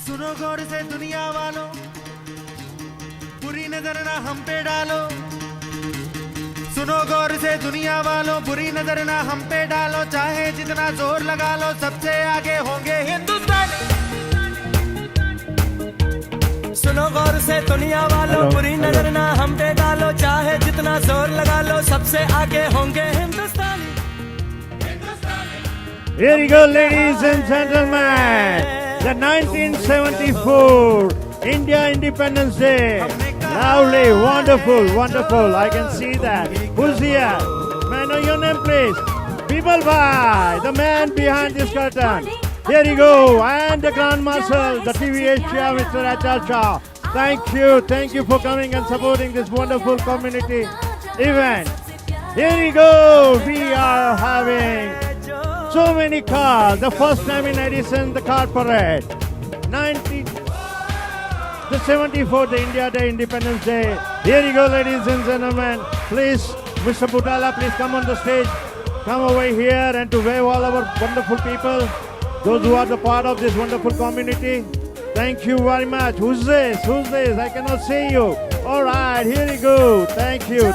सुनो गौर से दुनिया वालों, बुरी नजर ना हम पे डालो। सुनो गौर से दुनिया वालों, बुरी नजर ना हम पे डालो। चाहे जितना जोर लगा लो, सबसे आगे होंगे हिंदुस्तानी। सुनो गौर से दुनिया वालों, बुरी नजर ना हम पे डालो। चाहे जितना जोर लगा लो, सबसे आगे होंगे हिंदुस्तानी। Here you go, ladies and gentlemen. The 1974 India Independence Day. Lovely, wonderful, wonderful. I can see that. Who's here? May I know your name, please? People by the man behind this curtain. Here you go. And the Grand Marshal, the TVH chair, Mr. Achal Shah. Thank you for coming and supporting this wonderful community event. Here you go. We are having so many cars. The first time in Edison, the car parade. The 74th India Day, Independence Day. Here you go, ladies and gentlemen. Please, Mr. Butala, please come on the stage. Come over here and to wave all our wonderful people. Those who are the part of this wonderful community. Thank you very much. Who's this? Who's this? I cannot see you. All right, here you go. Thank you.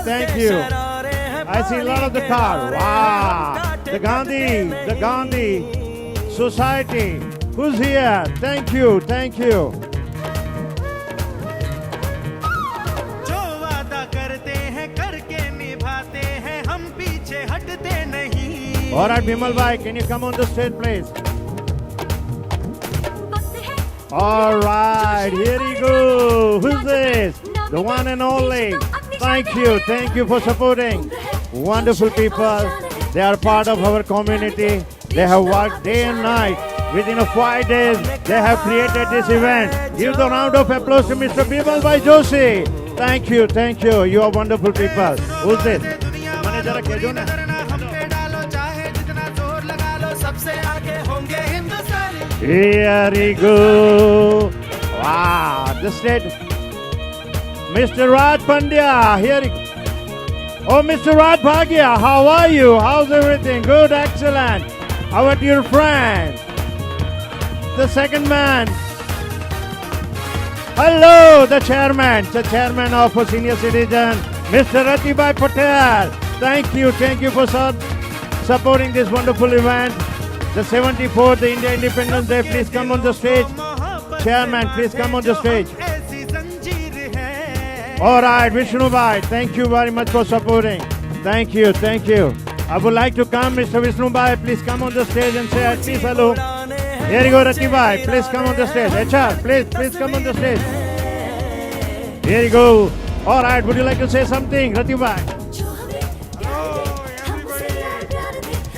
I see a lot of the car. Wow. The Gandhi Society. Who's here? Thank you. जो वादा करते हैं करके निभाते हैं, हम पीछे हटते नहीं। All right, Bimal bhai, can you come on the stage, please? All right, here you go. Who's this? The one and only. Thank you for supporting. Wonderful people. They are part of our community. They have worked day and night. Within 5 days, they have created this event. Give the round of applause to Mr. Bimal Bhai Joshi. Thank you. You are wonderful people. Who's this? Mane jara kejo na. Here we go. Wow, the state. Mr. Raj Pandya. Here he go. Oh, Mr. Raj Bhagia, how are you? How's everything? Good, excellent. Our dear friend, the second man. Hello, the chairman of Senior Citizen, Mr. Ratibhai Patel. Thank you for supporting this wonderful event. The 74th India Independence Day. Please come on the stage. Chairman, please come on the stage. All right, Vishnu Bhai, thank you very much for supporting. Thank you. I would like to come, Mr. Vishnu Bhai, please come on the stage and say at least hello. Here you go, Rati Bhai, please come on the stage. HR, please come on the stage. Here you go. All right, would you like to say something, Rati Bhai? Hello, everybody.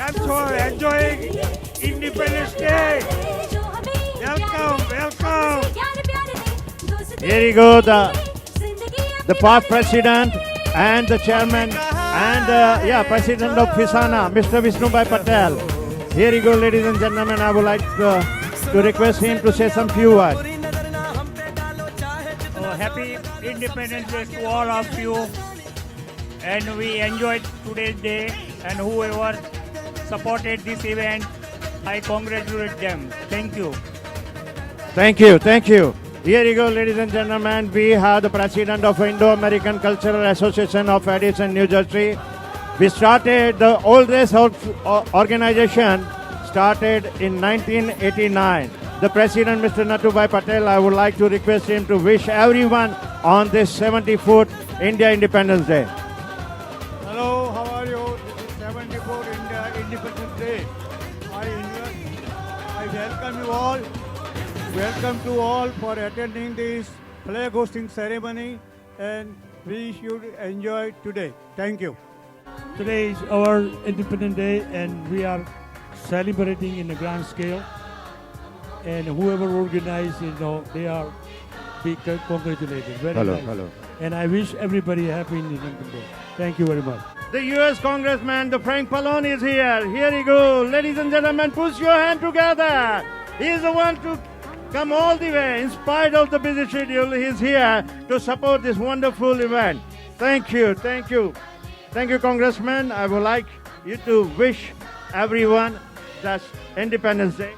Thanks for enjoying Independence Day. Welcome. Here you go, the past president and the chairman and president of FISANA, Mr. Vishnu Bhai Patel. Here you go, ladies and gentlemen. I would like to request him to say some few words. Happy Independence Day to all of you. And we enjoyed today's day. And whoever supported this event, I congratulate them. Thank you. Thank you. Here you go, ladies and gentlemen. We have the president of Indo-American Cultural Association of Edison, New Jersey. We started the oldest organization started in 1989. The president, Mr. Natubhai Patel, I would like to request him to wish everyone on this 74th India Independence Day. Hello, how are you? This is 74th India Independence Day. I welcome you all. Welcome to all for attending this flag hosting ceremony, and we should enjoy today. Thank you. Today is our Independence Day and we are celebrating in a grand scale. And whoever organized, they are be congratulated. Very nice. Hello. And I wish everybody a happy Independence Day. Thank you very much. The U.S. Congressman, the Frank Pallone is here. Here you go. Ladies and gentlemen, put your hand together. He is the one to come all the way. In spite of the busy schedule, he is here to support this wonderful event. Thank you, Congressman. I would like you to wish everyone that Independence Day.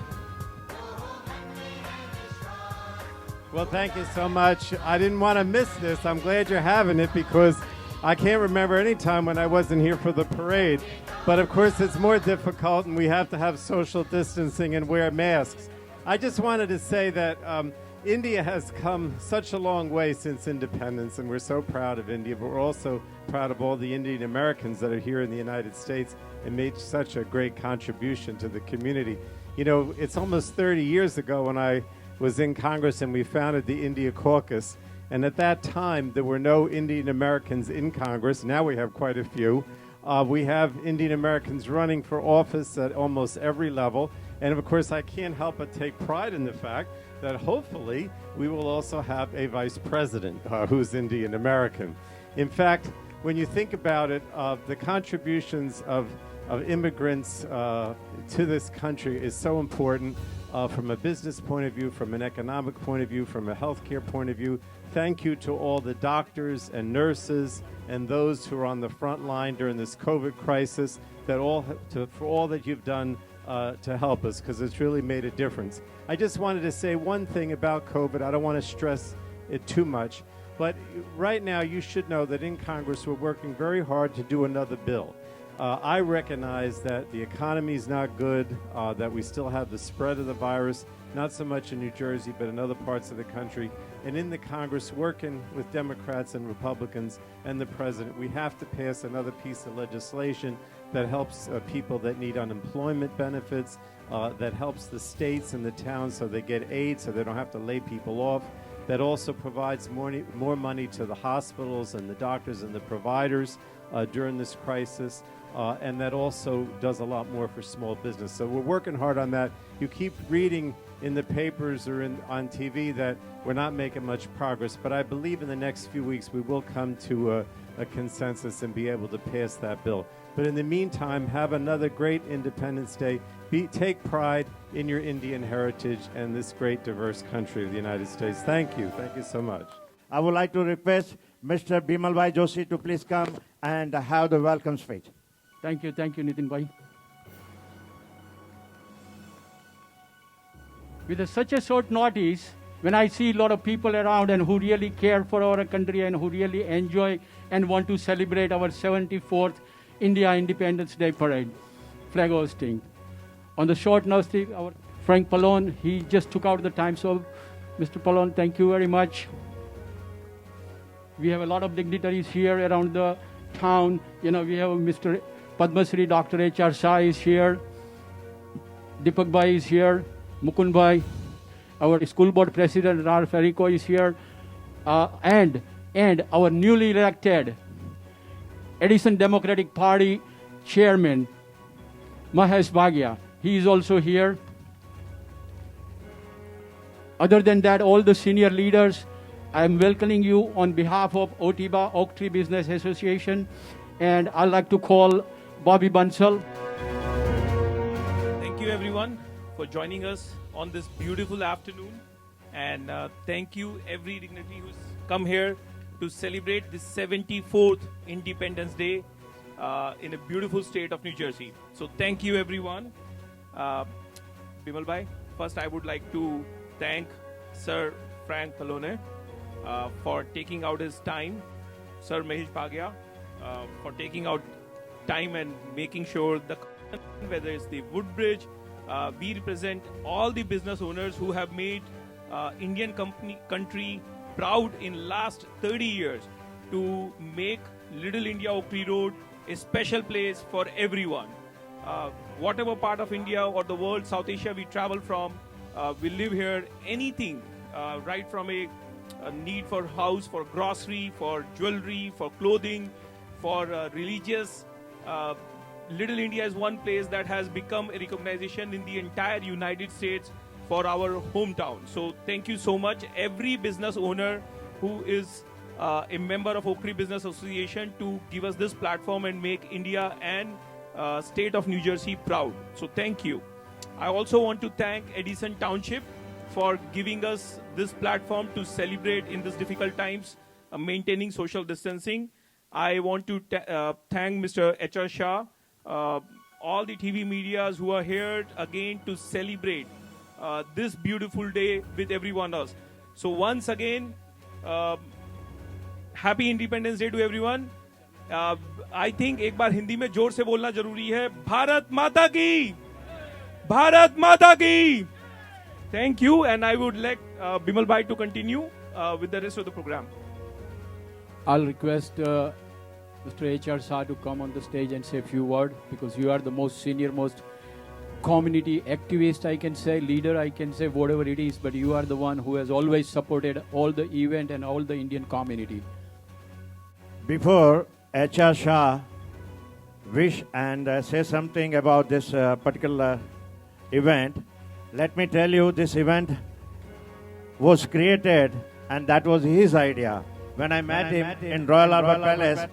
Well, thank you so much. I didn't want to miss this. I'm glad you're having it because I can't remember any time when I wasn't here for the parade. But of course, it's more difficult, and we have to have social distancing and wear masks. I just wanted to say that India has come such a long way since independence, and we're so proud of India, but we're also proud of all the Indian Americans that are here in the United States and made such a great contribution to the community. You know, it's almost 30 years ago when I was in Congress and we founded the India Caucus. And at that time, there were no Indian Americans in Congress. Now we have quite a few. We have Indian Americans running for office at almost every level. And of course, I can't help but take pride in the fact that hopefully we will also have a vice president who's Indian American. In fact, when you think about it, the contributions of immigrants to this country is so important from a business point of view, from an economic point of view, from a healthcare point of view. Thank you to all the doctors and nurses and those who are on the front line during this COVID crisis, for all that you've done to help us, because it's really made a difference. I just wanted to say one thing about COVID. I don't want to stress it too much, but right now you should know that in Congress we're working very hard to do another bill. I recognize that the economy is not good, that we still have the spread of the virus, not so much in New Jersey, but in other parts of the country. And in the Congress, working with Democrats and Republicans and the President, we have to pass another piece of legislation that helps people that need unemployment benefits, that helps the states and the towns so they get aid so they don't have to lay people off, that also provides more money to the hospitals and the doctors and the providers during this crisis, and that also does a lot more for small business. So we're working hard on that. You keep reading in the papers or on TV that we're not making much progress, but I believe in the next few weeks we will come to a consensus and be able to pass that bill. But in the meantime, have another great Independence Day. Take pride in your Indian heritage and this great diverse country of the United States. Thank you. Thank you so much. I would like to request Mr. Bimalbhai Joshi to please come and have the welcome speech. Thank you, Nitin Bhai. With such a short notice, when I see a lot of people around and who really care for our country and who really enjoy and want to celebrate our 74th India Independence Day parade, flag hosting. On the short notice, our Frank Pallone, he just took out the time. So, Mr. Pallone, thank you very much. We have a lot of dignitaries here around the town. You know, we have Mr. Padma Shri, Dr. H.R. Shah is here. Deepak Bhai is here. Mukund Bhai. Our school board president, Rar Fariko, is here. And our newly elected Edison Democratic Party chairman, Mahesh Bhagia. He is also here. Other than that, all the senior leaders, I am welcoming you on behalf of OTBA, Oak Tree Business Association, and I'd like to call Bobby Bansal. Thank you everyone for joining us on this beautiful afternoon, and thank you every dignitary who's come here to celebrate the 74th Independence Day in a beautiful state of New Jersey. So thank you everyone. Bimal Bhai, first I would like to thank Sir Frank Pallone for taking out his time, Sir Mahesh Bhagia for taking out time and making sure whether it's the Woodbridge, we represent all the business owners who have made Indian country proud in last 30 years to make Little India Oak Tree Road a special place for everyone. Whatever part of India or the world, South Asia we travel from, we live here, anything, right from a need for house, for grocery, for jewelry, for clothing, for religious. Little India is one place that has become a recognition in the entire United States for our hometown. So thank you so much, every business owner who is a member of Oak Tree Business Association, to give us this platform and make India and state of New Jersey proud. So thank you. I also want to thank Edison Township for giving us this platform to celebrate in these difficult times, maintaining social distancing. I want to thank Mr. H.R. Shah, all the TV medias who are here again to celebrate this beautiful day with everyone else. So once again, happy Independence Day to everyone. I think एक बार हिंदी में जोर से बोलना जरूरी है. भारत माता की, भारत माता की. Thank you, and I would like Bimal Bhai to continue with the rest of the program. I'll request Mr. H.R. Shah to come on the stage and say a few words, because you are the most senior, most community activist, I can say, leader, I can say, whatever it is, but you are the one who has always supported all the event and all the Indian community. Before H.R. Shah wish and say something about this particular event, let me tell you, this event was created and that was his idea. When I met him in Royal Albert Palace,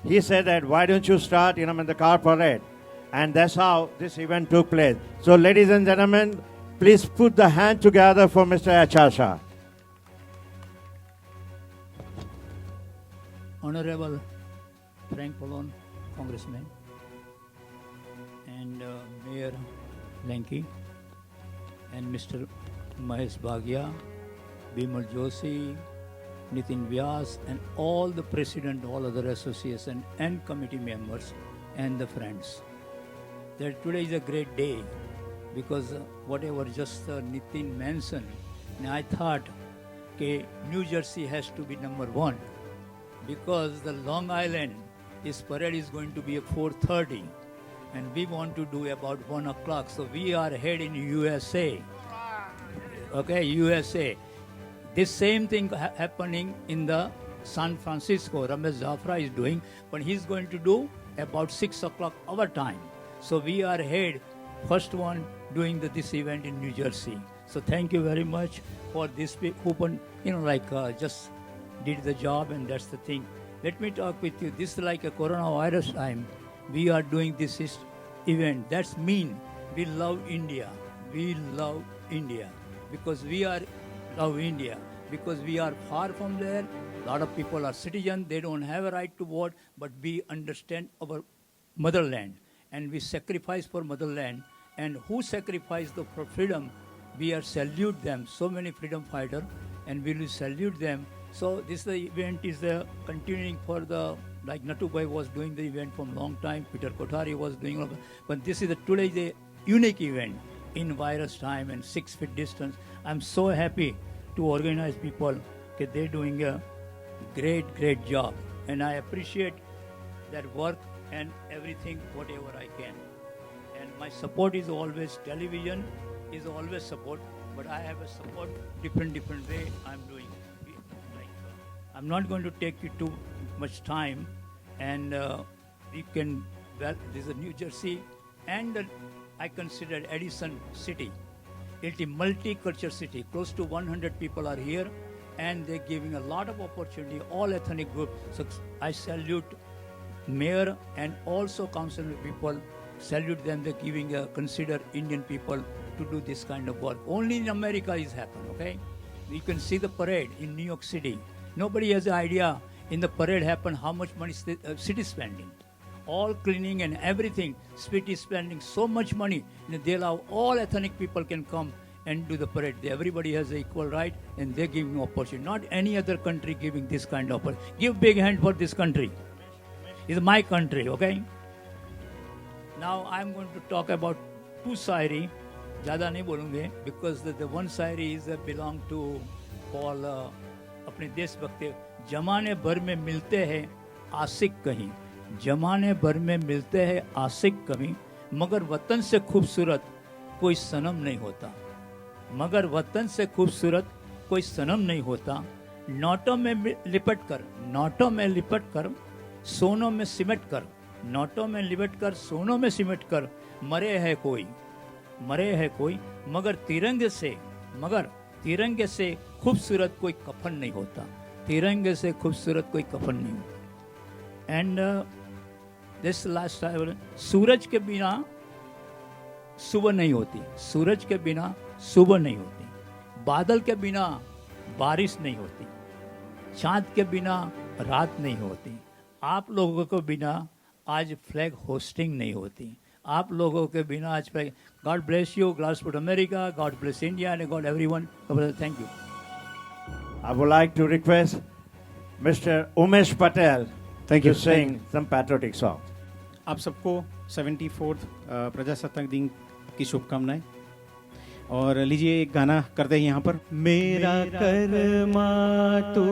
he said that, why don't you start, in the car parade? And that's how this event took place. So ladies and gentlemen, please put the hand together for Mr. H.R. Shah. Honorable Frank Pallone, Congressman, and Mayor Lankey, and Mr. Mahesh Bhagia, Bimal Joshi, Nitin Vyas, and all the president, all other association and committee members and the friends. That today is a great day, because whatever just Nitin mentioned, and I thought okay, New Jersey has to be number one, because the Long Island, this parade is going to be at 4:30, and we want to do about 1 o'clock. So we are ahead in USA. Okay, USA. This same thing happening in the San Francisco. Ramesh Zafra is doing, but he's going to do about 6 o'clock our time. So we are ahead, first one doing this event in New Jersey. So thank you very much for this open, just did the job, and that's the thing. Let me talk with you. This is like a coronavirus time. We are doing this event. That's mean we love India. We love India because we are love India because we are far from there. A lot of people are citizens. They don't have a right to vote, but we understand our motherland and we sacrifice for motherland. And who sacrificed for freedom? We are salute them. So many freedom fighters, and we will salute them. So this event is continuing for like Natubai was doing the event from long time, Peter Kothari was doing, but this is today the unique event in virus time and 6 feet distance. I'm so happy to organize people. Okay, they're doing a great job, and I appreciate that work and everything, whatever I can. And my support is always television, is always support, but I have a support different way I'm doing. I'm not going to take you too much time, and you can, well, this is New Jersey, and I consider Edison city. It's a multicultural city. Close to 100 people are here, and they're giving a lot of opportunity, all ethnic groups. So I salute mayor and also council people, salute them. They're giving consider Indian people to do this kind of work. Only in America is happen, okay? You can see the parade in New York City. Nobody has an idea in the parade happen how much money city spending. All cleaning and everything, city is spending so much money. And they allow all ethnic people can come and do the parade. Everybody has an equal right, and they're giving opportunity. Not any other country giving this kind of opportunity. Give big hand for this country. It's my country, okay? Now I'm going to talk about 2 शायरी. ज़्यादा नहीं बोलूँगे because the one Shayari is belong to Paul. अपने देशभक्ति. जमाने भर में मिलते हैं आशिक कहीं, जमाने भर में मिलते हैं आशिक कहीं, मगर वतन से खूबसूरत कोई सनम नहीं होता, मगर वतन से खूबसूरत कोई सनम नहीं होता. नोटों में लिपट कर सोनों में सिमट कर, नोटों में लिपट कर सोनों में सिमट कर मरे है कोई, मगर तिरंगे से खूबसूरत कोई कफन नहीं होता, तिरंगे से खूबसूरत कोई कफन नहीं होता. एंड दिस लास्ट टाइम, सूरज के बिना सुबह नहीं होती, सूरज के बिना सुबह नहीं होती, बादल के बिना बारिश नहीं होती, चांद के बिना रात नहीं होती, आप लोगों के बिना आज फ्लैग होस्टिंग नहीं होती, आप लोगों के बिना आज flag. God bless you, God bless America, God bless India, and God everyone. Thank you. I would like to request Mr. Umesh Patel to sing some patriotic songs. आप सबको 74th प्रजासत्ताक दिन की शुभकामनाएं और लीजिए एक गाना करते हैं यहाँ पर। मेरा कर्मा तू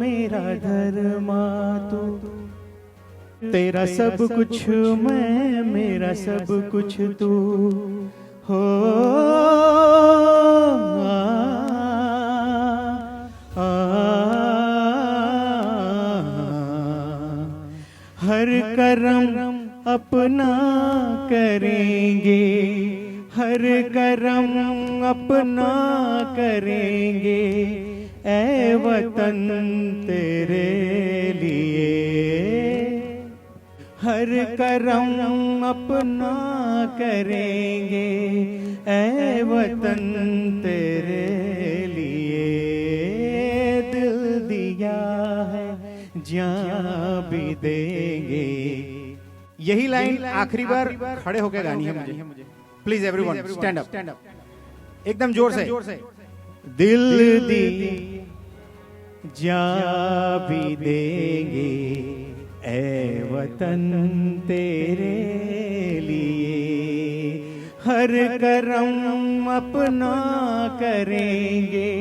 मेरा धर्मा तू, तेरा सब कुछ मैं मेरा सब कुछ तू हो। हर करम अपना करेंगे, हर करम अपना करेंगे, ऐ वतन तेरे लिए। हर करम अपना करेंगे, ऐ वतन तेरे लिए। दिल दिया है जान भी देंगे। यही लाइन आखिरी बार खड़े होकर गानी है मुझे। प्लीज एवरीवन स्टैंड अप, एकदम जोर से। दिल दी जान भी देंगे, ऐ वतन तेरे लिए। हर करम अपना करेंगे,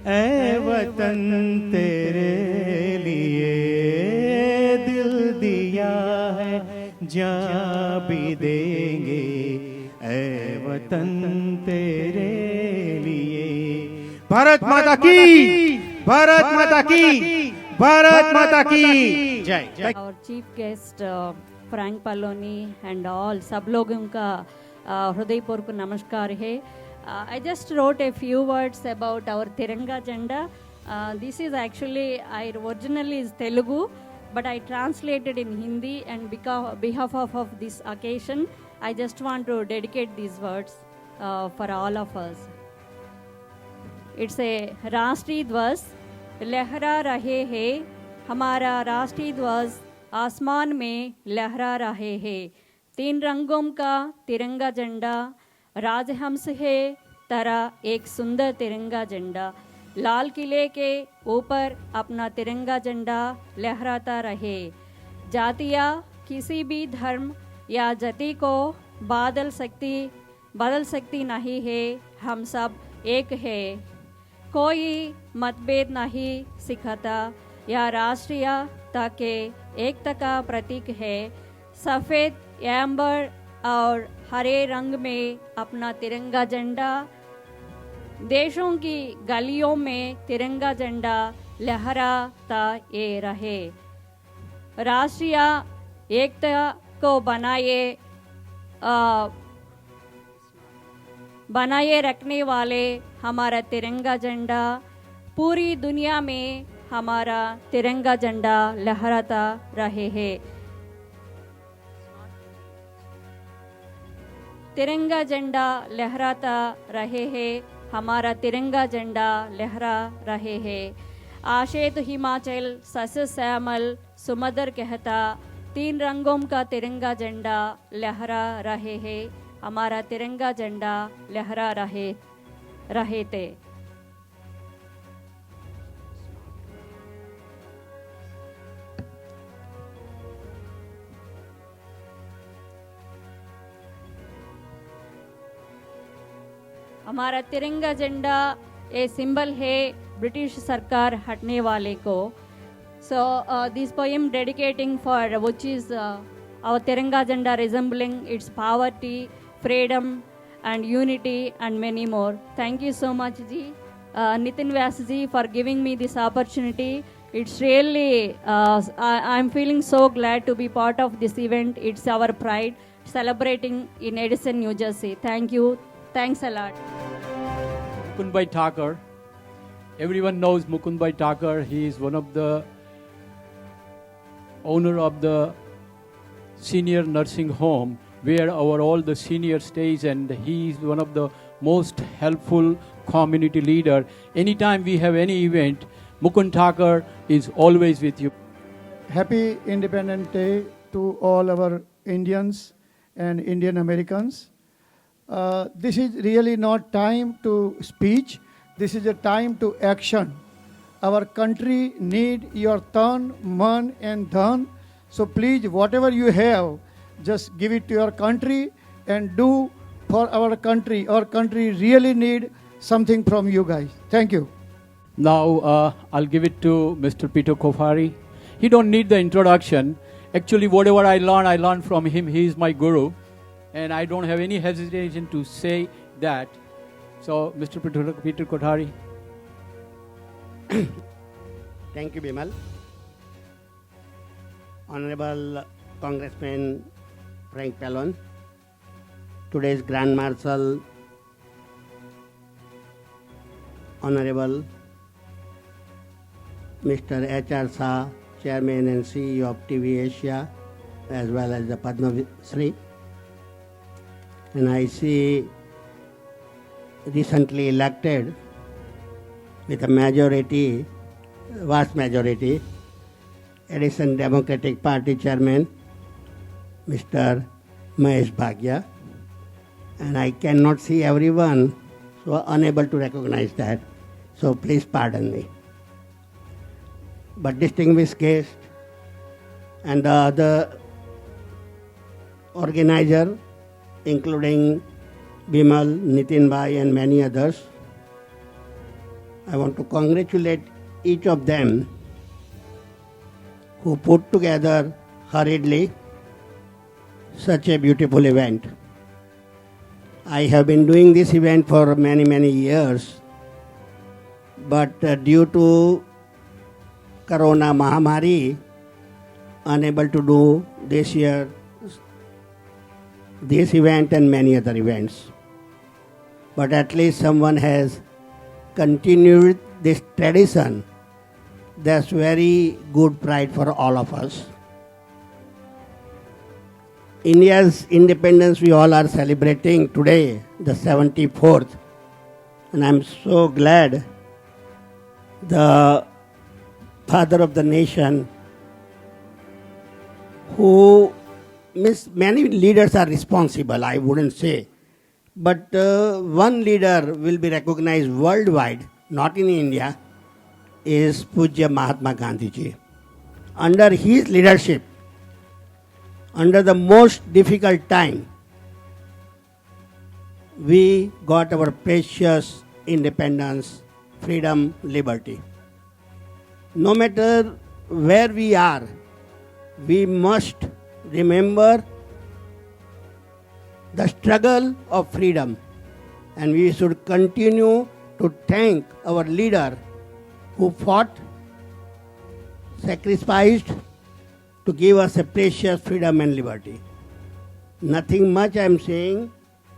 ऐ वतन तेरे लिए। दिल दिया है जान भी देंगे, ऐ वतन तेरे लिए। भारत माता की, भारत माता की, भारत माता की जय। और चीफ गेस्ट फ्रैंक पलोनी एंड ऑल सब लोगों का हृदयपूर्वक नमस्कार है। I just wrote a few words about our Tiranga Janda. This is actually, I originally is Telugu, but I translated in Hindi, and behalf of this occasion, I just want to dedicate these words for all of us. It's a राष्ट्रीय ध्वज लहरा रहे हैं, हमारा राष्ट्रीय ध्वज आसमान में लहरा रहे हैं। 3 रंगों का तिरंगा झंडा, राजहंस है तरह एक सुंदर तिरंगा झंडा। लाल किले के ऊपर अपना तिरंगा झंडा लहराता रहे। जातियाँ किसी भी धर्म या जाति को बदल सकती नहीं है, हम सब एक है। कोई मतभेद नहीं सिखाता, यह राष्ट्रीयता के एकता का प्रतीक है। सफ़ेद, एम्बर और हरे रंग में अपना तिरंगा झंडा, देशों की गलियों में तिरंगा झंडा लहराता ये रहे। राष्ट्रीय एकता को बनाए रखने वाले हमारा तिरंगा झंडा, पूरी दुनिया में हमारा तिरंगा झंडा लहराता रहे है। तिरंगा झंडा लहराता रहे हैं, हमारा तिरंगा झंडा लहरा रहे हैं। आशेत हिमाचल सस श्यामल सुमदर कहता, 3 रंगों का तिरंगा झंडा लहरा रहे हैं, हमारा तिरंगा झंडा लहरा रहे थे। हमारा तिरंगा झंडा ए सिंबल है ब्रिटिश सरकार हटने वाले को। So this poem dedicating for which is our Tiranga jhanda resembling its poverty, freedom and unity and many more. Thank you so much ji, Nitin Vyas ji, for giving me this opportunity. It's really I'm feeling so glad to be part of this event. It's our pride celebrating in Edison, New Jersey. Thank you. Thanks a lot. Mukundbhai Thakur. Everyone knows Mukundbhai Thakur. He is one of the owner of the senior nursing home where all the senior stays, and he is one of the most helpful community leader. Anytime we have any event, Mukund Thakur is always with you. Happy Independence Day to all our Indians and Indian Americans. This is really not time to speech. This is a time to action. our country need your tan, man and dhan. So please, whatever you have, just give it to your country and do for our country. Our country really need something from you guys. Thank you. Now I'll give it to Mr. Peter Kofari. He don't need the introduction. Actually, whatever I learned from him. He is my guru, and I don't have any hesitation to say that. So, Mr. Peter Kofari. Thank you, Bimal. Honorable Congressman Frank Pallone, today's Grand Marshal, Honorable Mr. H.R. Shah, Chairman and CEO of TV Asia, as well as the Padma Shri. And I see recently elected with a majority, vast majority, Edison Democratic Party Chairman, Mr. Mahesh Bhagia. And I cannot see everyone, so unable to recognize that. So please pardon me. But distinguished guest and the other organizer, including Bimal, Nitin Bhai and many others, I want to congratulate each of them who put together hurriedly such a beautiful event. I have been doing this event for many years, but due to Corona Mahamari, unable to do this year this event and many other events. But at least someone has continued this tradition. That's very good pride for all of us. India's independence we all are celebrating today, the 74th. And I'm so glad the father of the nation, who many leaders are responsible, I wouldn't say. But one leader will be recognized worldwide, not in India, is Pujya Mahatma Gandhi ji. Under his leadership, under the most difficult time, we got our precious independence, freedom, liberty. No matter where we are, we must remember the struggle of freedom, and we should continue to thank our leader who fought, sacrificed to give us a precious freedom and liberty. Nothing much I am saying.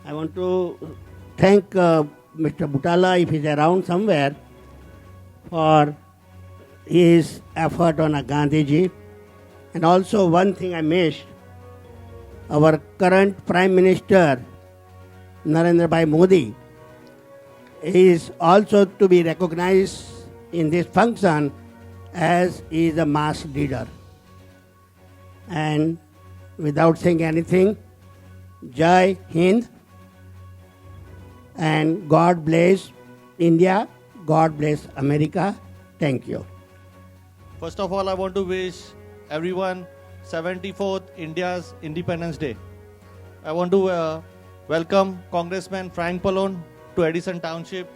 I want to thank Mr. Butala, if he's around somewhere, for his effort on Gandhiji. And also one thing I missed, our current Prime Minister, Narendra Bhai Modi, is also to be recognized in this function as he is a mass leader. And without saying anything, Jai Hind, and God bless India, God bless America. Thank you. First of all, I want to wish everyone 74th India's Independence Day. I want to welcome Congressman Frank Pallone to Edison Township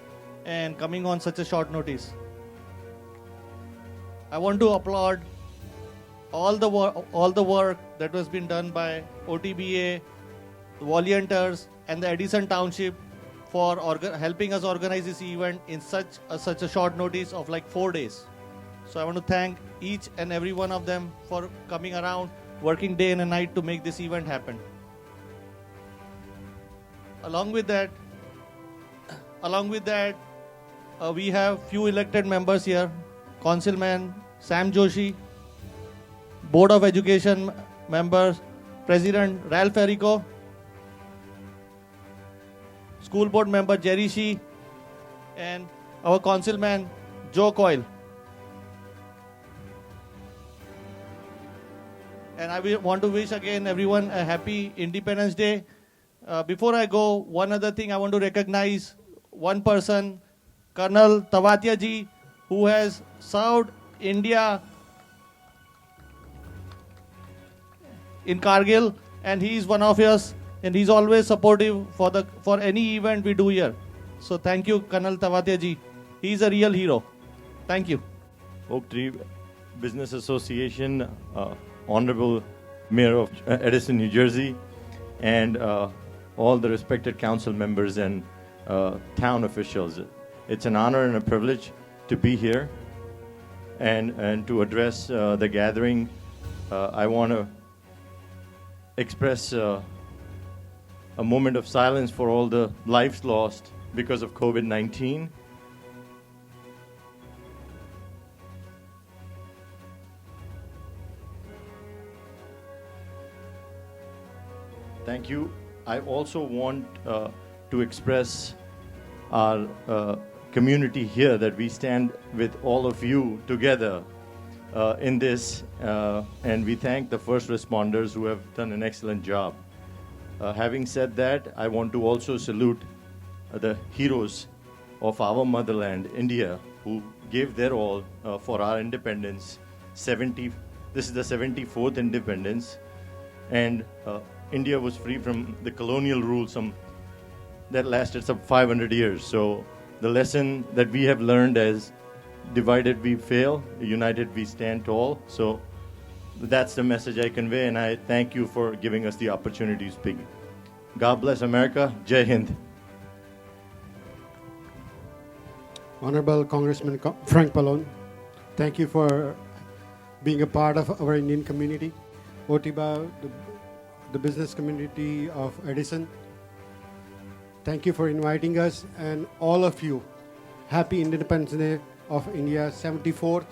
and coming on such a short notice. I want to applaud all the work that was been done by OTBA, volunteers, and the Edison Township for helping us organize this event in such a short notice of like 4 days. So I want to thank each and every one of them for coming around, working day and night to make this event happen. Along with that, we have few elected members here. Councilman Sam Joshi, Board of Education members, President Ralph Errico, School Board member Jerry Shee, and our Councilman Joe Coyle. And I want to wish again everyone a happy Independence Day. Before I go, one other thing I want to recognize one person, Colonel Tavatia ji, who has served India in Kargil, and he is one of us, and he's always supportive for any event we do here. So thank you, Colonel Tavatia ji. He's a real hero. Thank you. Oak Tree Business Association, Honorable Mayor of Edison, New Jersey, and all the respected council members and town officials. It's an honor and a privilege to be here and to address the gathering. I want to express a moment of silence for all the lives lost because of COVID-19. Thank you. I also want to express our community here that we stand with all of you together in this, and we thank the first responders who have done an excellent job. Having said that, I want to also salute the heroes of our motherland, India, who gave their all for our independence. This is the 74th independence, and India was free from the colonial rule that lasted some 500 years. So the lesson that we have learned as divided we fail, united we stand tall. So that's the message I convey, and I thank you for giving us the opportunity to speak. God bless America. Jai Hind. Honorable Congressman Frank Pallone, thank you for being a part of our Indian community. Otiba, the business community of Edison, thank you for inviting us, and all of you, happy Independence Day of India, 74th.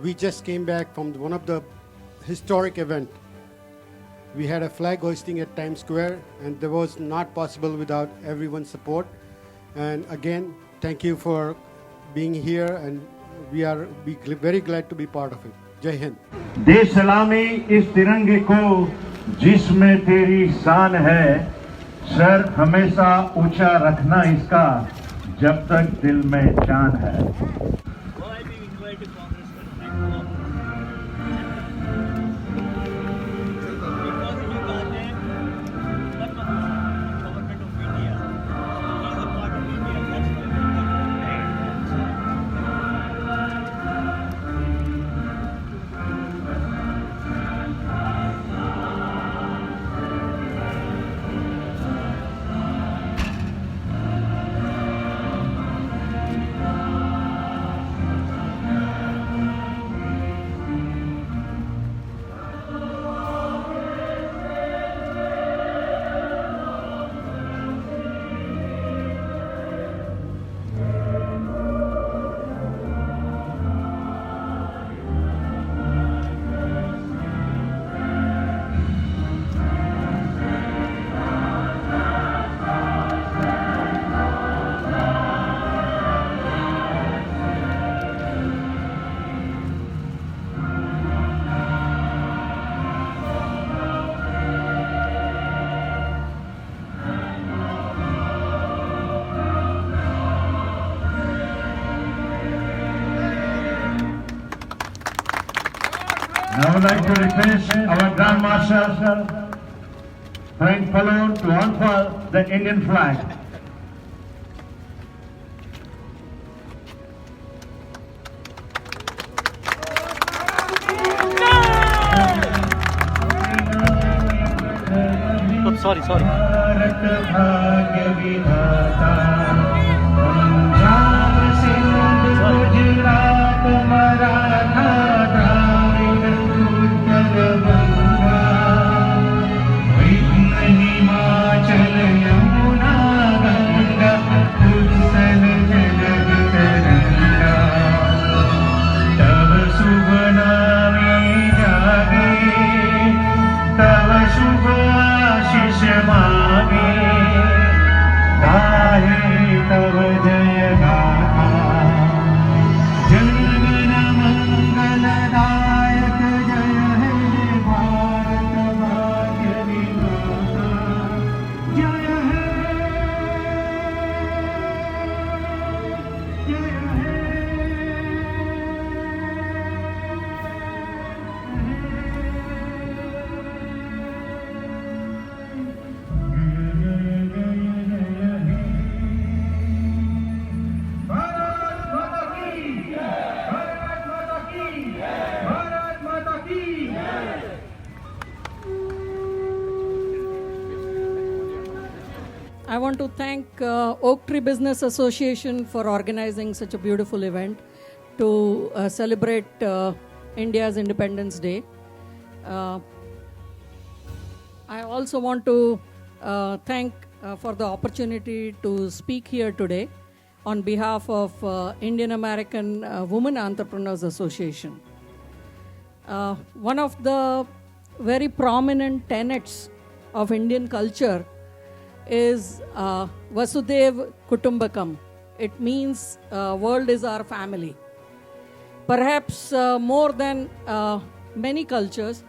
We just came back from one of the historic event. We had a flag hoisting at Times Square, and that was not possible without everyone's support. And again, thank you for being here, and we are very glad to be part of it. Jai Hind. दे सलामी इस तिरंगे को जिसमें तेरी शान है, sir हमेशा ऊंचा रखना इसका जब तक दिल में जान है. I would like to request our Grand Marshal, Frank Pallone, to unfurl the Indian flag. Sorry. Mahesh want to thank Oak Tree Business Association for organizing such a beautiful event to celebrate India's Independence Day. I also want to thank for the opportunity to speak here today on behalf of Indian American Women Entrepreneurs Association. One of the very prominent tenets of Indian culture is Vasudev Kutumbakam. It means world is our family. Perhaps more than many cultures,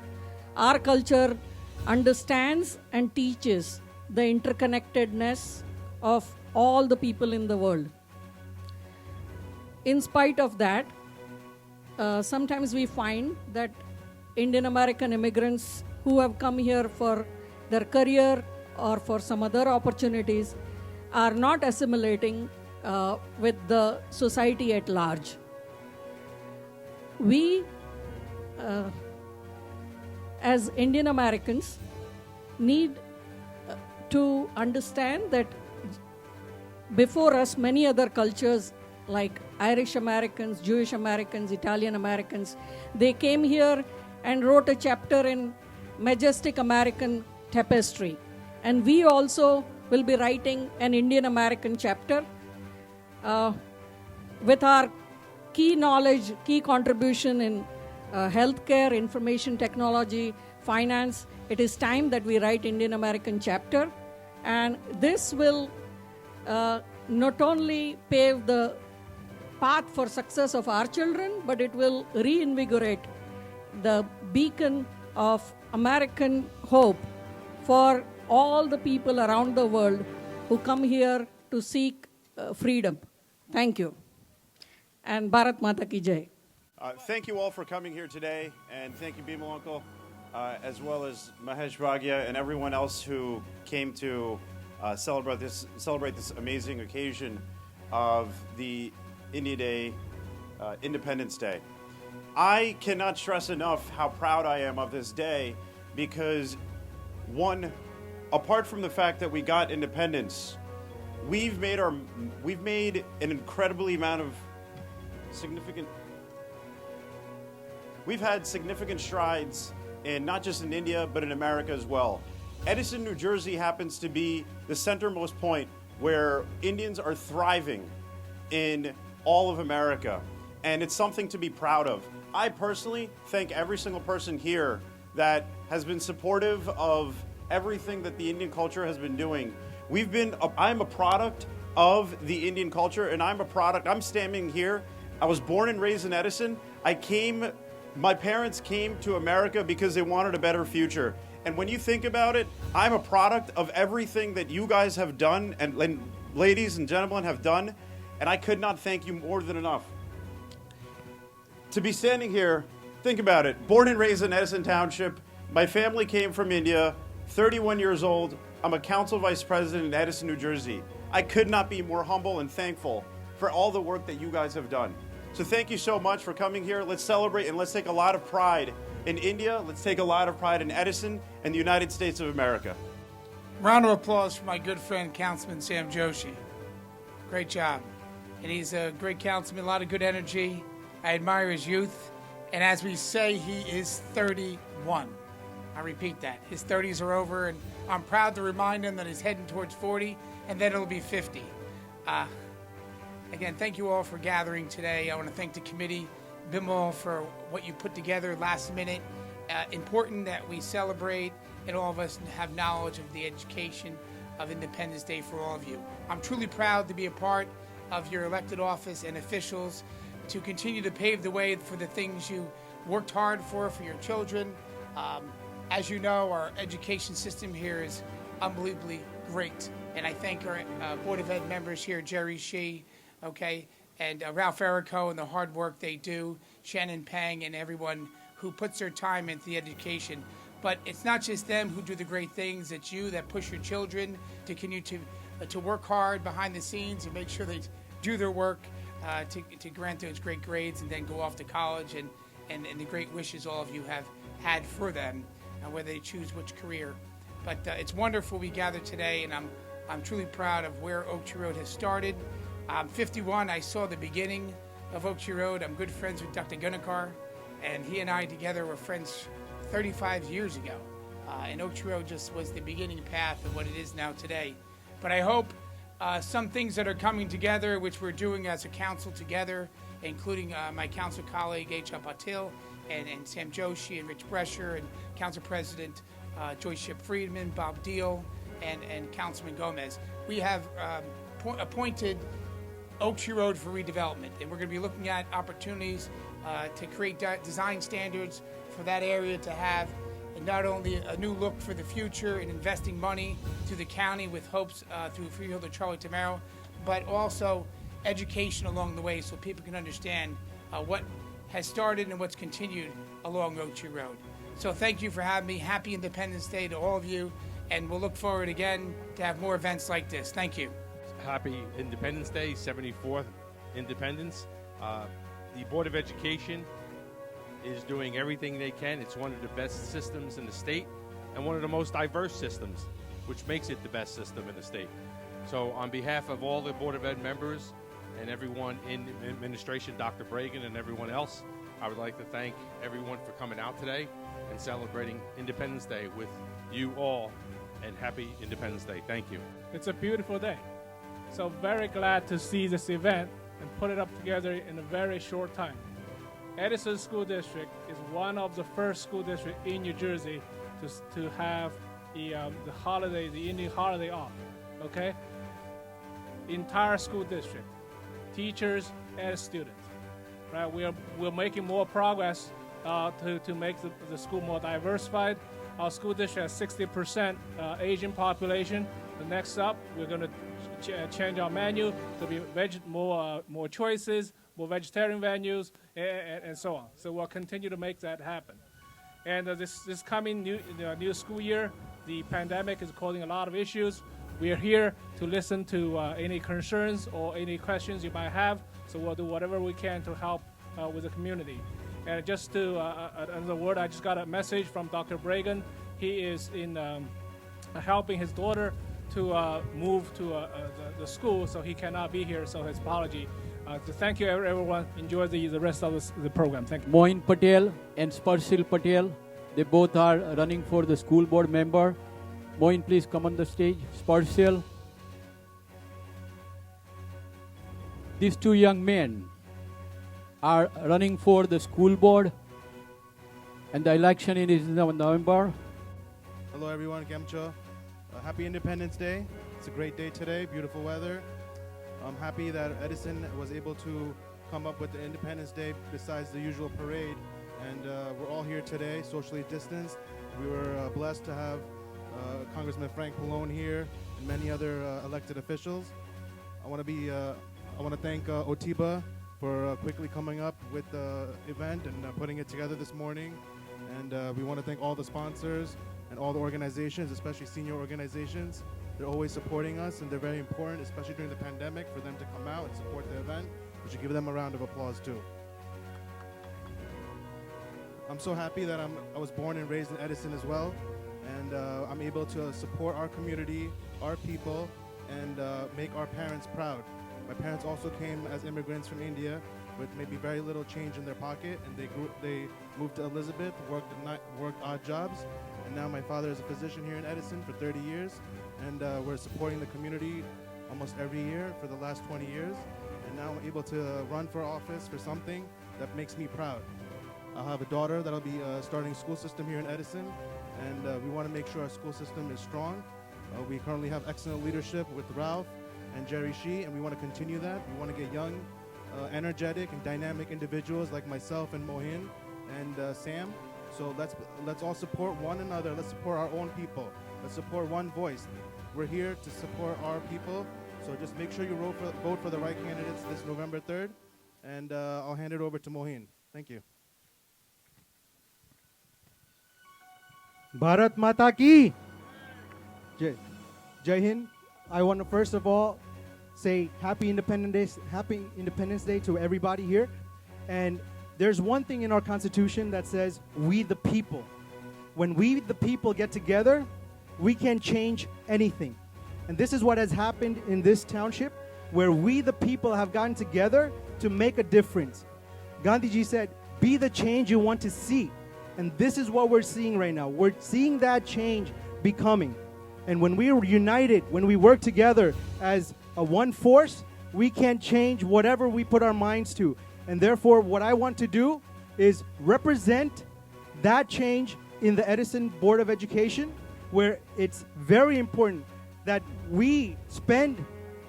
our culture understands and teaches the interconnectedness of all the people in the world. In spite of that, sometimes we find that Indian American immigrants who have come here for their career or for some other opportunities are not assimilating with the society at large. We, as Indian Americans, need to understand that before us, many other cultures like Irish Americans, Jewish Americans, Italian Americans, they came here and wrote a chapter in majestic American tapestry. And we also will be writing an Indian American chapter with our key knowledge, key contribution in healthcare, information technology, finance. It is time that we write Indian American chapter. And this will not only pave the path for success of our children, but it will reinvigorate the beacon of American hope for all the people around the world who come here to seek freedom. Thank you. And Bharat Mata Ki Jai. Thank you all for coming here today, and thank you, Bimal Uncle, as well as Mahesh, Bhagia, and everyone else who came to celebrate this amazing occasion of the Independence Day. I cannot stress enough how proud I am of this day because, one, apart from the fact that we got independence, we've made an incredibly amount of we've had significant strides in not just in India, but in America as well. Edison, New Jersey happens to be the centermost point where Indians are thriving in all of America, and it's something to be proud of. I personally thank every single person here that has been supportive of everything that the Indian culture has been doing. I'm a product of the Indian culture, and I'm standing here. I was born and raised in Edison. My parents came to America because they wanted a better future. And when you think about it, I'm a product of everything that you guys have done and ladies and gentlemen have done, and I could not thank you more than enough. To be standing here, think about it. Born and raised in Edison Township. My family came from India, 31 years old. I'm a council vice president in Edison, New Jersey. I could not be more humble and thankful for all the work that you guys have done. So thank you so much for coming here. Let's celebrate and let's take a lot of pride in India. Let's take a lot of pride in Edison and the United States of America. Round of applause for my good friend, Councilman Sam Joshi. Great job. And he's a great councilman, a lot of good energy. I admire his youth. And as we say, he is 31. I repeat that. His 30s are over, and I'm proud to remind him that he's heading towards 40, and then it'll be 50. Again, thank you all for gathering today. I want to thank the committee, Bimal, for what you put together last minute. Important that we celebrate and all of us have knowledge of the education of Independence Day for all of you. I'm truly proud to be a part of your elected office and officials to continue to pave the way for the things you worked hard for your children. As you know, our education system here is unbelievably great. And I thank our Board of Ed members here, Jerry Shee, and Ralph Errico and the hard work they do, Shannon Pang and everyone who puts their time into the education. But it's not just them who do the great things, it's you that push your children to continue to work hard behind the scenes and make sure they do their work to grant those great grades and then go off to college and the great wishes all of you have had for them, whether they choose which career. But it's wonderful we gathered today, and I'm I'm truly proud of where Oak Tree Road has started. I'm 51. I saw the beginning of Oak Tree Road. I'm good friends with Dr. Gunakar, and he and I together were friends 35 years ago. And Oak Tree Road just was the beginning path of what it is now today. But I hope some things that are coming together, which we're doing as a council together, including my council colleague H.R. Patil and Sam Joshi and Rich Brescher and Council President Joyce Ship Friedman, Bob Deal, and Councilman Gomez. We have appointed Oak Tree Road for redevelopment, and we're going to be looking at opportunities to create design standards for that area to have not only a new look for the future and investing money to the county with hopes through Freeholder Charlie Tamaro, but also education along the way so people can understand what has started and what's continued along Oak Tree Road. So thank you for having me. Happy Independence Day to all of you, and we'll look forward again to have more events like this. Thank you. Happy Independence Day, 74th Independence. The Board of Education is doing everything they can. It's one of the best systems in the state and one of the most diverse systems, which makes it the best system in the state. So on behalf of all the Board of Ed members and everyone in administration, Dr. Bragan and everyone else, I would like to thank everyone for coming out today and celebrating Independence Day with you all, and happy Independence Day. Thank you. It's a beautiful day. So very glad to see this event and put it up together in a very short time. Edison School District is one of the first school districts in New Jersey to have the holiday, the Indian holiday off, okay? Entire school district, teachers and students, right? We're making more progress to make the school more diversified. Our school district has 60% Asian population. The next up, we're going to change our menu to be more choices, more vegetarian venues, and so on. So we'll continue to make that happen. And this coming new school year, the pandemic is causing a lot of issues. We are here to listen to any concerns or any questions you might have. So we'll do whatever we can to help with the community. And just to another word, I just got a message from Dr. Bragan. He is in helping his daughter to move to the school, so he cannot be here. So his apology. So thank you, everyone. Enjoy the rest of the program. Thank you. Moin Patel and Sparsil Patel, they both are running for the school board member. Moin, please come on the stage. Sparsil. These two young men are running for the school board, and the election is in November. Hello everyone, Gemcho. Happy Independence Day. It's a great day today, beautiful weather. I'm happy that Edison was able to come up with the Independence Day besides the usual parade. And we're all here today, socially distanced. We were blessed to have Congressman Frank Pallone here and many other elected officials. I want to thank Otiba for quickly coming up with the event and putting it together this morning. And we want to thank all the sponsors and all the organizations, especially senior organizations. They're always supporting us, and they're very important, especially during the pandemic, for them to come out and support the event. We should give them a round of applause too. I'm so happy that I was born and raised in Edison as well, and I'm able to support our community, our people, and make our parents proud. My parents also came as immigrants from India with maybe very little change in their pocket, and they moved to Elizabeth, worked odd jobs, and now my father is a physician here in Edison for 30 years, and we're supporting the community almost every year for the last 20 years, and now I'm able to run for office for something that makes me proud. I have a daughter that'll be starting school system here in Edison, and we want to make sure our school system is strong. We currently have excellent leadership with Ralph and Jerry Shee, and we want to continue that. We want to get young, energetic, and dynamic individuals like myself and Mohin and Sam. So let's all support one another. Let's support our own people. Let's support one voice. We're here to support our people. So just make sure you vote for the right candidates this November 3rd, and I'll hand it over to Mohin. Thank you. Bharat Mata Ki Jai Hind. I want to first of all say Happy Independence Day to everybody here. And there's one thing in our Constitution that says, we the people. When we the people get together, we can change anything. And this is what has happened in this township, where we, the people, have gotten together to make a difference. Gandhiji said, be the change you want to see. And this is what we're seeing right now. We're seeing that change becoming. And when we are united, when we work together as a one force, we can change whatever we put our minds to. And therefore, what I want to do is represent that change in the Edison Board of Education, where it's very important that we spend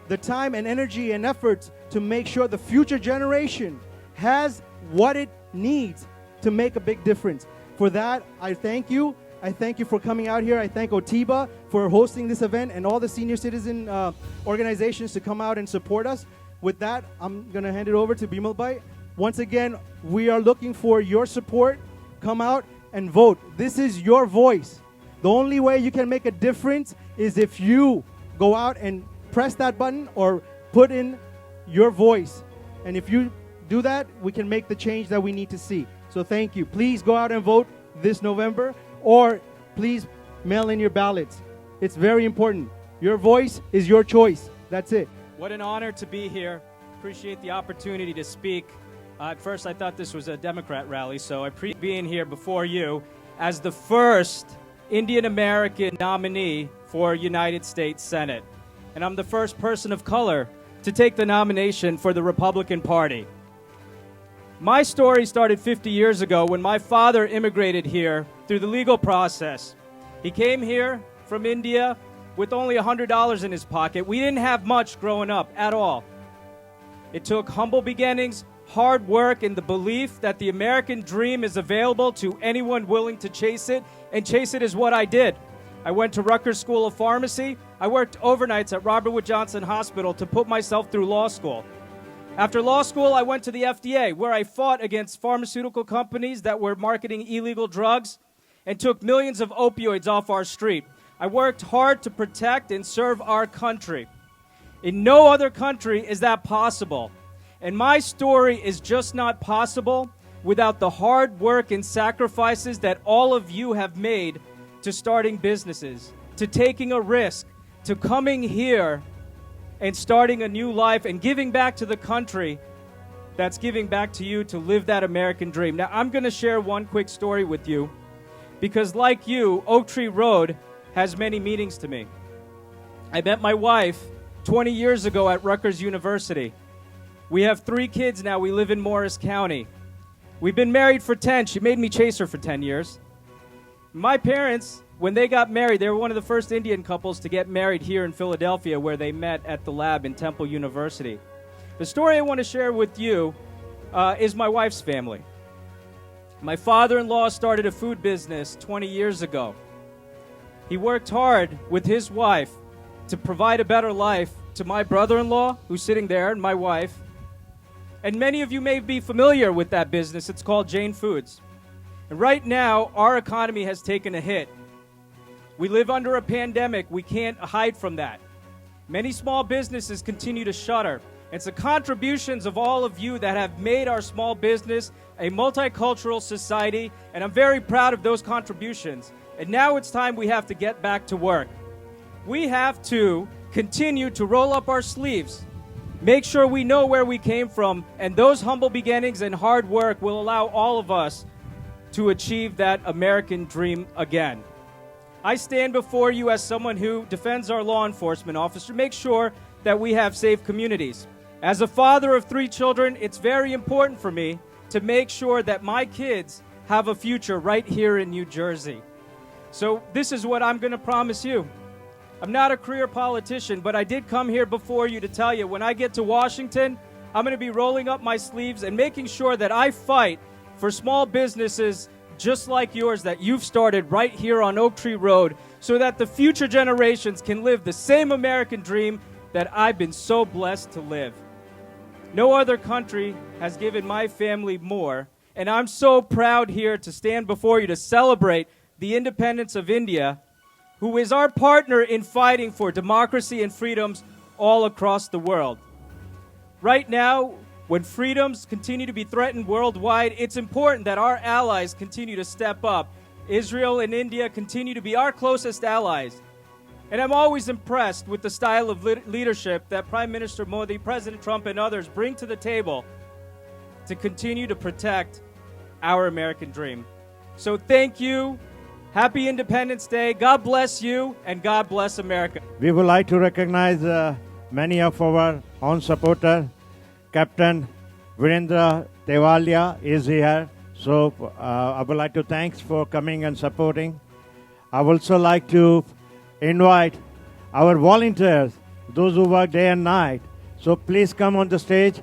the time and energy and efforts to make sure the future generation has what it needs to make a big difference. For that, I thank you. I thank you for coming out here. I thank OTIBA for hosting this event and all the senior citizen organizations to come out and support us. With that, I'm going to hand it over to Bimal Bhai. Once again, we are looking for your support. Come out and vote. This is your voice. The only way you can make a difference is if you go out and press that button or put in your voice. And if you do that, we can make the change that we need to see. So thank you. Please go out and vote this November, or please mail in your ballots. It's very important. Your voice is your choice. That's it. What an honor to be here. Appreciate the opportunity to speak. At first, I thought this was a Democrat rally, so I appreciate being here before you as the first Indian American nominee for United States Senate. And I'm the first person of color to take the nomination for the Republican Party. My story started 50 years ago when my father immigrated here through the legal process. He came here from India with only $100 in his pocket. We didn't have much growing up at all. It took humble beginnings, hard work, and the belief that the American dream is available to anyone willing to chase it, and chase it is what I did. I went to Rutgers School of Pharmacy. I worked overnights at Robert Wood Johnson Hospital to put myself through law school. After law school, I went to the FDA, where I fought against pharmaceutical companies that were marketing illegal drugs and took millions of opioids off our street. I worked hard to protect and serve our country. In no other country is that possible. And my story is just not possible without the hard work and sacrifices that all of you have made to starting businesses, to taking a risk, to coming here and starting a new life and giving back to the country that's giving back to you to live that American dream. Now, I'm going to share one quick story with you because, like you, Oak Tree Road has many meanings to me. I met my wife 20 years ago at Rutgers University. We have 3 kids now. We live in Morris County. We've been married for 10. She made me chase her for 10 years. My parents, when they got married, they were one of the first Indian couples to get married here in Philadelphia, where they met at the lab in Temple University. The story I want to share with you is my wife's family. My father-in-law started a food business 20 years ago. He worked hard with his wife to provide a better life to my brother-in-law, who's sitting there, and my wife. And many of you may be familiar with that business. It's called Jane Foods. And right now, our economy has taken a hit. We live under a pandemic. We can't hide from that. Many small businesses continue to shutter. It's the contributions of all of you that have made our small business a multicultural society, and I'm very proud of those contributions. And now it's time we have to get back to work. We have to continue to roll up our sleeves, make sure we know where we came from, and those humble beginnings and hard work will allow all of us to achieve that American dream again. I stand before you as someone who defends our law enforcement officer, make sure that we have safe communities. As a father of 3 children, it's very important for me to make sure that my kids have a future right here in New Jersey. So this is what I'm going to promise you. I'm not a career politician, but I did come here before you to tell you, when I get to Washington, I'm going to be rolling up my sleeves and making sure that I fight for small businesses just like yours that you've started right here on Oak Tree Road, so that the future generations can live the same American dream that I've been so blessed to live. No other country has given my family more, and I'm so proud here to stand before you to celebrate the independence of India, who is our partner in fighting for democracy and freedoms all across the world. Right now, when freedoms continue to be threatened worldwide, it's important that our allies continue to step up. Israel and India continue to be our closest allies. And I'm always impressed with the style of leadership that Prime Minister Modi, President Trump, and others bring to the table to continue to protect our American dream. So thank you. Happy Independence Day. God bless you, and God bless America. We would like to recognize many of our own supporters. Captain Virendra Tewalia is here. So I would like to thanks for coming and supporting. I would also like to invite our volunteers, those who work day and night. So please come on the stage.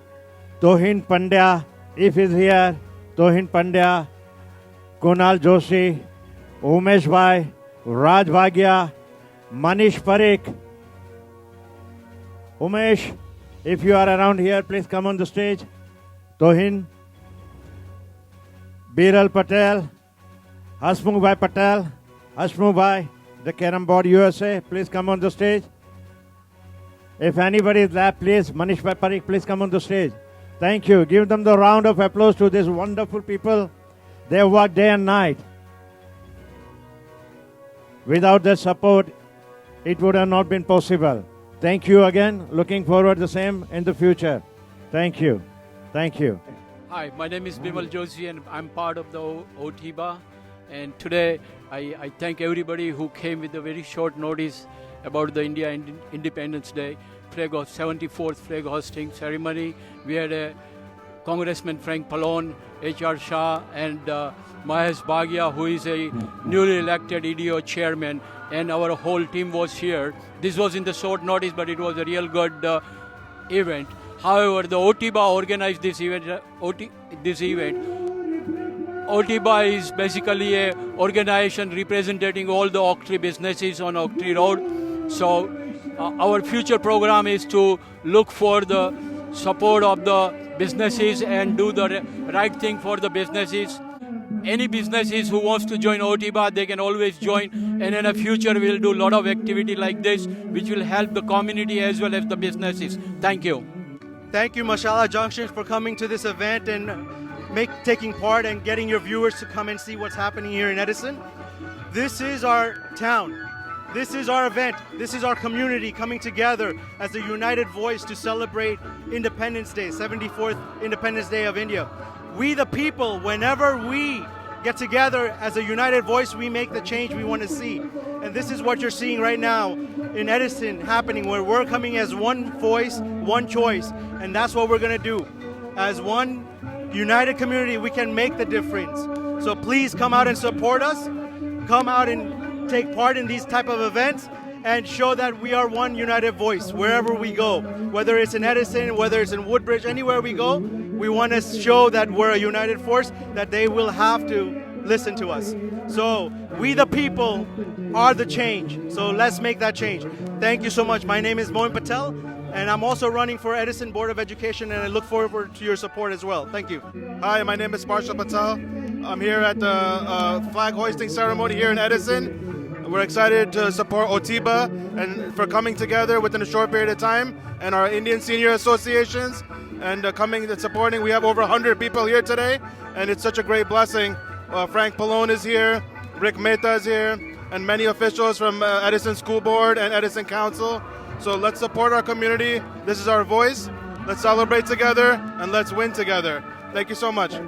Tohin Pandya, if he's here, Tohin Pandya, Kunal Joshi, Umesh Bhai, Raj Bhagia, Manish Parikh. Umesh, if you are around here, please come on the stage. Tohin, Biral Patel, Hasmukh Bhai Patel, Hasmukh Bhai, the Carom Board USA, please come on the stage. If anybody is there, please, Manish Bhai Parikh, please come on the stage. Thank you. Give them the round of applause to these wonderful people. They work day and night. Without their support, it would have not been possible. Thank you again. Looking forward to the same in the future. Thank you. Thank you. Hi, my name is Bimal Joshi and I'm part of the OTBA. And today I thank everybody who came with a very short notice about the India Independence Day flag 74th flag hosting ceremony. We had Congressman Frank Pallone, H.R. Shah, and Mahesh Bhagia, who is a newly elected EDO chairman, and our whole team was here. This was in the short notice, but it was a real good event. However, the OTBA organized this event. OTBA is basically a organization representing all the oak tree businesses on Oak Tree Road. So our future program is to look for the support of the businesses and do the right thing for the businesses. Any businesses who wants to join OTBA, they can always join, and in the future we'll do a lot of activity like this which will help the community as well as the businesses. Thank you. Thank you, Mashallah Junction, for coming to this event and taking part and getting your viewers to come and see what's happening here in Edison. This is our town. This is our event. This is our community coming together as a united voice to celebrate Independence Day, 74th Independence Day of India. We the people, whenever we get together as a united voice, we make the change we want to see. And this is what you're seeing right now in Edison happening, where we're coming as one voice, one choice. And that's what we're going to do. As one united community, we can make the difference. So please come out and support us. Come out and take part in these type of events and show that we are one united voice wherever we go. Whether it's in Edison, whether it's in Woodbridge, anywhere we go, we want to show that we're a united force, that they will have to listen to us. So we the people are the change. So let's make that change. Thank you so much. My name is Moin Patel, and I'm also running for Edison Board of Education, and I look forward to your support as well. Thank you. Hi, my name is Marshall Patel. I'm here at the flag hoisting ceremony here in Edison. We're excited to support OTBA and for coming together within a short period of time, and our Indian senior associations, and coming and supporting. We have over 100 people here today, and it's such a great blessing. Frank Pallone is here, Rick Mehta is here, and many officials from Edison School Board and Edison Council. So let's support our community. This is our voice. Let's celebrate together, and let's win together. Thank you so much.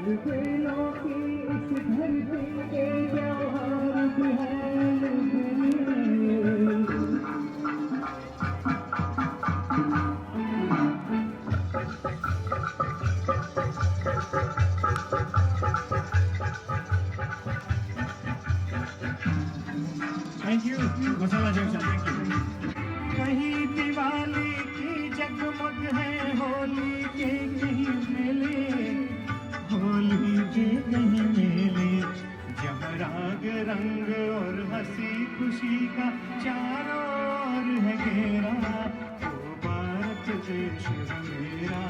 Thank you. Masala Junction, thank you. कहीं दिवाली की जगमग है होली के कहीं मेले होली के कहीं मेले जहाँ राग रंग और हंसी खुशी का चारों ओर है घेरा वो भारत देश है मेरा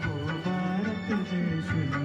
वो भारत देश है